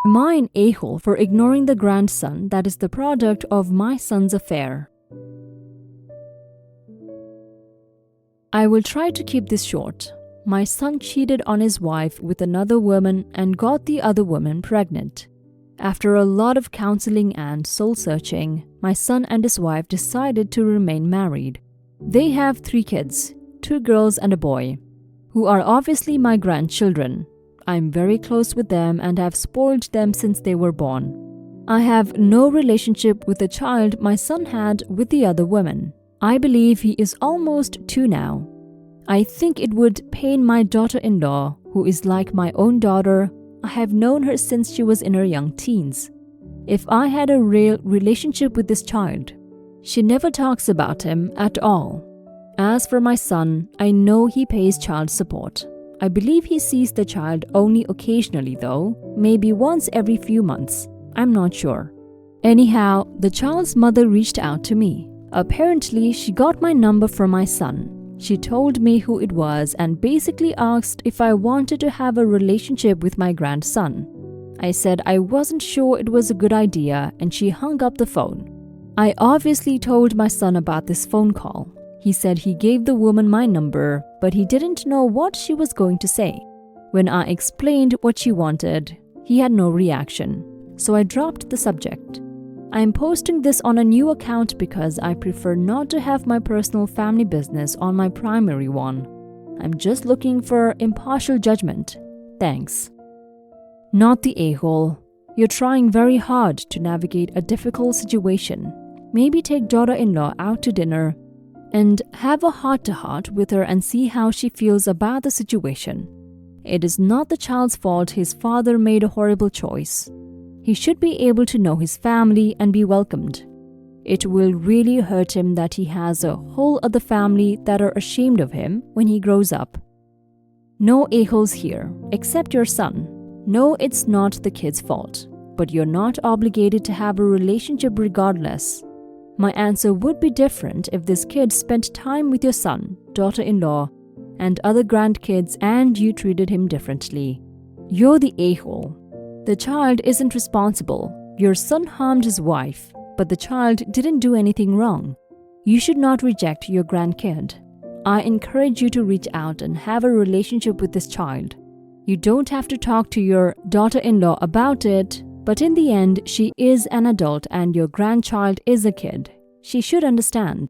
Am I an a-hole for ignoring the grandson that is the product of my son's affair? I will try to keep this short. My son cheated on his wife with another woman and got the other woman pregnant. After a lot of counseling and soul-searching, my son and his wife decided to remain married. They have 3 kids, 2 girls and a boy, who are obviously my grandchildren. I'm very close with them and have spoiled them since they were born. I have no relationship with the child my son had with the other woman. I believe he is almost 2 now. I think it would pain my daughter-in-law, who is like my own daughter. I have known her since she was in her young teens. If I had a real relationship with this child, she never talks about him at all. As for my son, I know he pays child support. I believe he sees the child only occasionally though, maybe once every few months. I'm not sure. Anyhow, the child's mother reached out to me. Apparently, she got my number from my son. She told me who it was and basically asked if I wanted to have a relationship with my grandson. I said I wasn't sure it was a good idea and she hung up the phone. I obviously told my son about this phone call. He said he gave the woman my number, but he didn't know what she was going to say. When I explained what she wanted, he had no reaction, so I dropped the subject. I am posting this on a new account because I prefer not to have my personal family business on my primary one. I'm just looking for impartial judgment. Thanks. Not the a-hole. You're trying very hard to navigate a difficult situation. Maybe take daughter-in-law out to dinner and have a heart-to-heart with her and see how she feels about the situation. It is not the child's fault his father made a horrible choice. He should be able to know his family and be welcomed. It will really hurt him that he has a whole other family that are ashamed of him when he grows up. No a-holes here, except your son. No, it's not the kid's fault, but you're not obligated to have a relationship regardless. My answer would be different if this kid spent time with your son, daughter-in-law, and other grandkids and you treated him differently. You're the a-hole. The child isn't responsible. Your son harmed his wife, but the child didn't do anything wrong. You should not reject your grandkid. I encourage you to reach out and have a relationship with this child. You don't have to talk to your daughter-in-law about it, but in the end, she is an adult and your grandchild is a kid. She should understand.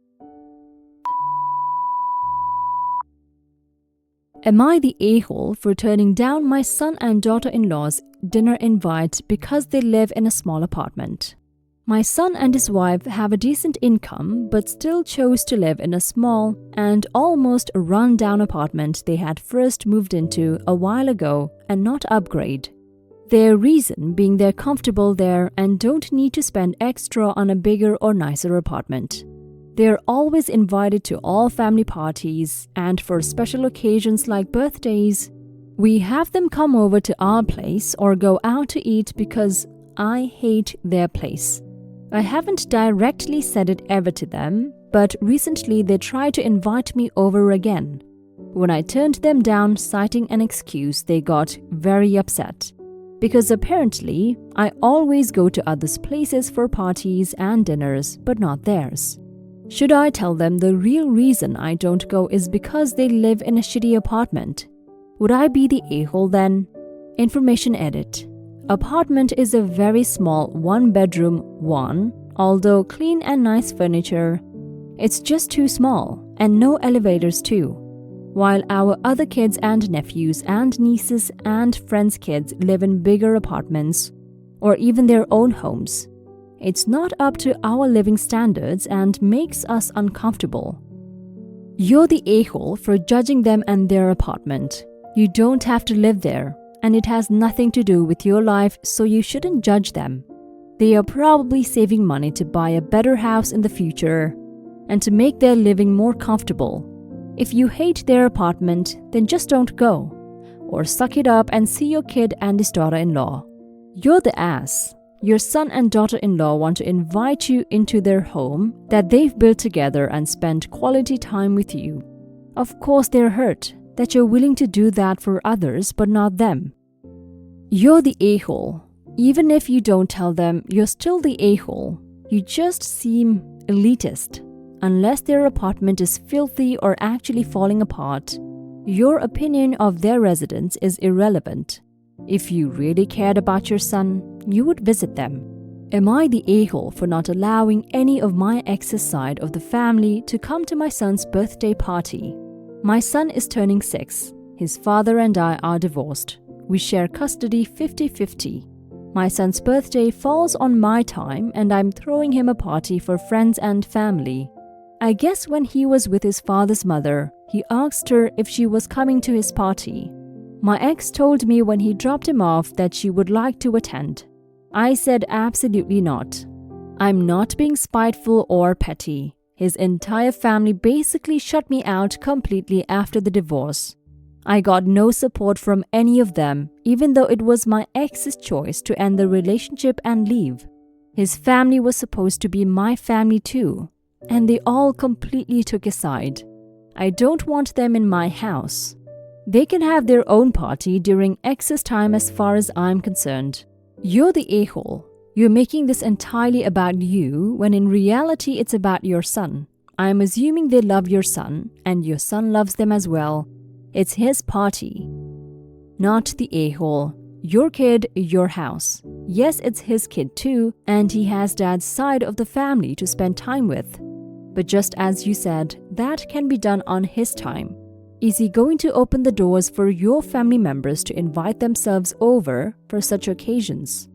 Am I the a-hole for turning down my son and daughter-in-law's dinner invite because they live in a small apartment? My son and his wife have a decent income but still chose to live in a small and almost run-down apartment they had first moved into a while ago and not upgrade. Their reason being they're comfortable there and don't need to spend extra on a bigger or nicer apartment. They're always invited to all family parties, and for special occasions like birthdays, we have them come over to our place or go out to eat because I hate their place. I haven't directly said it ever to them, but recently they tried to invite me over again. When I turned them down citing an excuse, they got very upset. Because apparently, I always go to others' places for parties and dinners, but not theirs. Should I tell them the real reason I don't go is because they live in a shitty apartment? Would I be the a-hole then? Information edit. Apartment is a very small one-bedroom one, although clean and nice furniture. It's just too small, and no elevators too. While our other kids and nephews and nieces and friends' kids live in bigger apartments, or even their own homes. It's not up to our living standards and makes us uncomfortable. You're the a-hole for judging them and their apartment. You don't have to live there, and it has nothing to do with your life, so you shouldn't judge them. They are probably saving money to buy a better house in the future and to make their living more comfortable. If you hate their apartment, then just don't go, or suck it up and see your kid and his daughter-in-law. You're the ass. Your son and daughter-in-law want to invite you into their home that they've built together and spend quality time with you. Of course they're hurt that you're willing to do that for others but not them. You're the a-hole. Even if you don't tell them, you're still the a-hole. You just seem elitist. Unless their apartment is filthy or actually falling apart, your opinion of their residence is irrelevant. If you really cared about your son, you would visit them. Am I the a-hole for not allowing any of my ex's side of the family to come to my son's birthday party? My son is turning 6. His father and I are divorced. We share custody 50-50. My son's birthday falls on my time and I'm throwing him a party for friends and family. I guess when he was with his father's mother, he asked her if she was coming to his party. My ex told me when he dropped him off that she would like to attend. I said absolutely not. I'm not being spiteful or petty. His entire family basically shut me out completely after the divorce. I got no support from any of them, even though it was my ex's choice to end the relationship and leave. His family was supposed to be my family too, and they all completely took his side. I don't want them in my house. They can have their own party during ex's time as far as I'm concerned. You're the a-hole. You're making this entirely about you when in reality it's about your son. I am assuming they love your son and your son loves them as well. It's his party. Not the a-hole. Your kid, your house. Yes, it's his kid too, and he has dad's side of the family to spend time with. But just as you said, that can be done on his time. Is he going to open the doors for your family members to invite themselves over for such occasions?